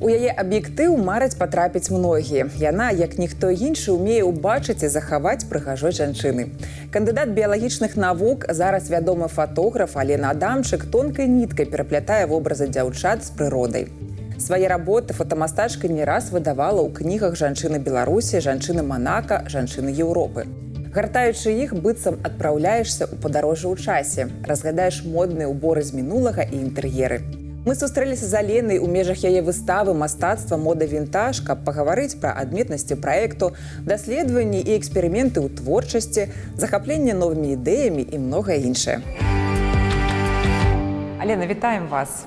У яе аб'ектыў мараць патрапіць многія. Яна, як ніхто іншы, умее ўбачыць і захаваць прыгажосць жанчыны. Кандыдат біялагічных навук, зараз вядомы фатограф Алена Адамчык тонкай ніткай пераплятае вобразы дзяўчат з прыродай. Свае работы фотамастачка не раз выдавала ў кнігах жанчыны Беларусі, жанчыны Манака, жанчыны Еўропы. Гартаючы іх, быццам адпраўляешся ў падарожжа ў часе, разглядаеш модныя ўборы з мінулага і інтэр'еры. Мы сустрэліся з Аленай у межах яе выставы «Мастацтва, мода, вінтаж», каб пагаварыць пра адметнасці праекту, даследаванні і эксперыменты ў творчасці, захапленне новымі ідэямі і многае іншае. Алена, вітаем вас.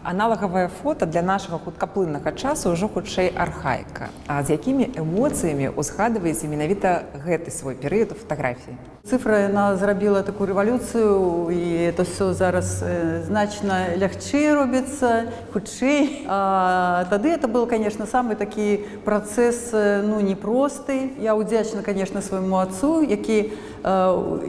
Аналагавае фота для нашага хуткаплыннага часу ўжо хутчэй архаіка. А з якімі эмоцыямі узгадваеце менавіта гэты свой перыяд у фатаграфіі? Цифра, она зрабіла такую рэвалюцыю, і это все зараз значна лягчэй робіцца, хутчэй. Тады это был, конечно, самый такі працэс, ну, непросты. Я удзячна, конечно, свайму отцу, які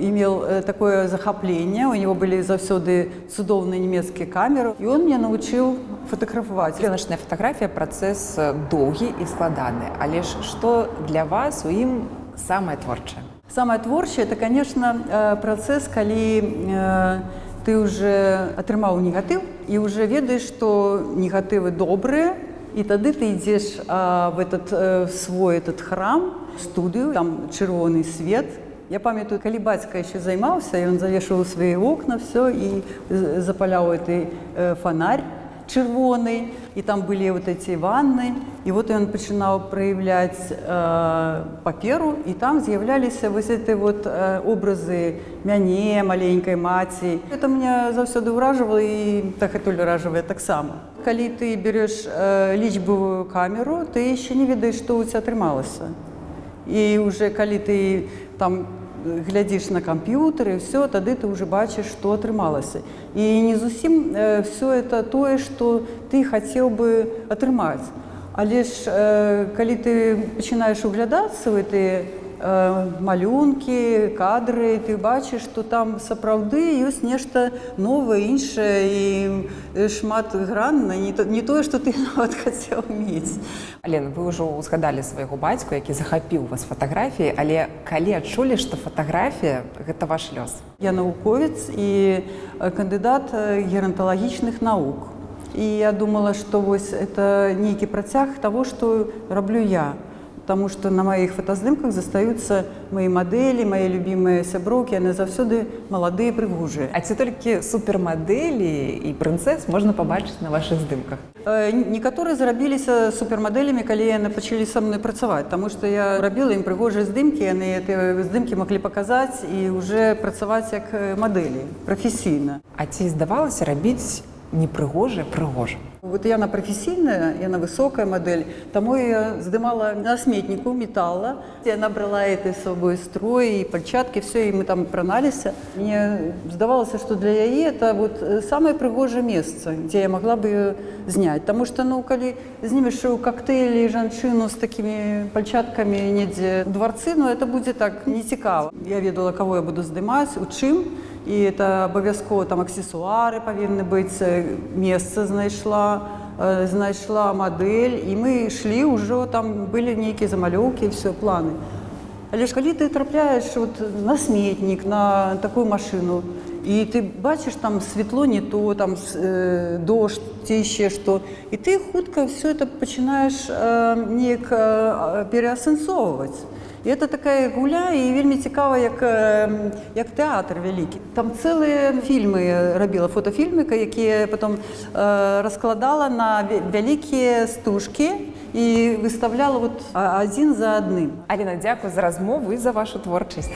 имел такое захапленне. У него были заўсёды цудоўныя нямецкія камеры, і он мне научыў фотаграфаваць. Пленачная фатаграфія працэс доўгі і складаны, але ж што для вас у ім самае творчае? Самое творчее – это, конечно, процесс, когда ты уже атрымаў негатыў и уже ведаешь, что негатывы добрые, и тогда ты идешь в этот свой храм, студию, там чырвоны свет. Я памятаю, когда бацька еще займаўся, и он завешивал свои окна, все, и запалял этот фонарь чырвоный, и там были вот эти ванны, и вот он начинал проявлять паперу, и там з'являлись вот эти вот образы мяне, маленькой маці. Это меня заўсёды ўражвала, и так и толь ўражвае таксама. Калі ты берешь лічбовую камеру, ты еще не ведаешь, что у тебя атрымалася. И уже калі ты там глядишь на компьютер, и все, тогда ты уже бачишь, что атрымалася. И не зусім все это тое, что ты хотел бы атрымаць. Але ж, калі ты начинаешь углядацца в эти малюнки, кадры, ты бачиш, что там сапраўды ёсць нешта новае, іншае і шматгранна, не тое, што ты нават хацеў мець. Алена, вы ўжо узгадалі свайго бацьку, які захапіў вас фатаграфіяй, але калі адчулі, што фатаграфія – гэта ваш лёс? Я навуковец і кандыдат геронталагічных навук. І я думала, што вось это нейкі працяг таго, што раблю я. Потому что на моих фотоздымках застаются мои модели, мои любимые сяброўкі, яны заўсёды маладыя, прыгожыя. А ці толькі супермадэлі і прынцэс можна пабачыць на вашых здымках? Некаторыя зрабіліся супермадэлямі, калі яны пачалі са мной працаваць, таму што я рабіла ім прыгожыя здымкі, яны гэтыя здымкі маглі паказаць і ўжо працаваць як мадэлі, прафесійна. А ці здавалася рабіць непрыгожае прыгожа? Вот я на профессийная, я на высокая модель, тому я здымала на сметнику металла. Я набрала этой с собой строй и перчатки, все, и мы там пронались. Мне сдавалось, что для яе это вот самое прыгожее место, где я могла бы ее снять. Потому что, ну, коли снимешь у коктейлі жанчыну с такими пальчатками недзе в дворцы, ну, это будет так нецікава. Я ведала, кого я буду здымаць, у чым. І это абавязкова там аксесуары павінны быць, месца знайшла мадэль, і мы ішлі ўжо, там былі нейкія замалёўкі, все, планы. Але ж калі ты трапляеш вот на сметнік, на такую машину, і ты бачиш там світло не то, там дождь, ці ще што, і ти хутка все это пачинаеш неяк переасэнсоўваць. І это такая гуля, і вельмі цікава, як тэатр вялікі. Там цэлыя фільмы я рабіла, фотофільмы, якія потом раскладала на вялікія стужкі і выставляла вот адзін за адным. Алена, дзякуй за размову і за вашу творчасць.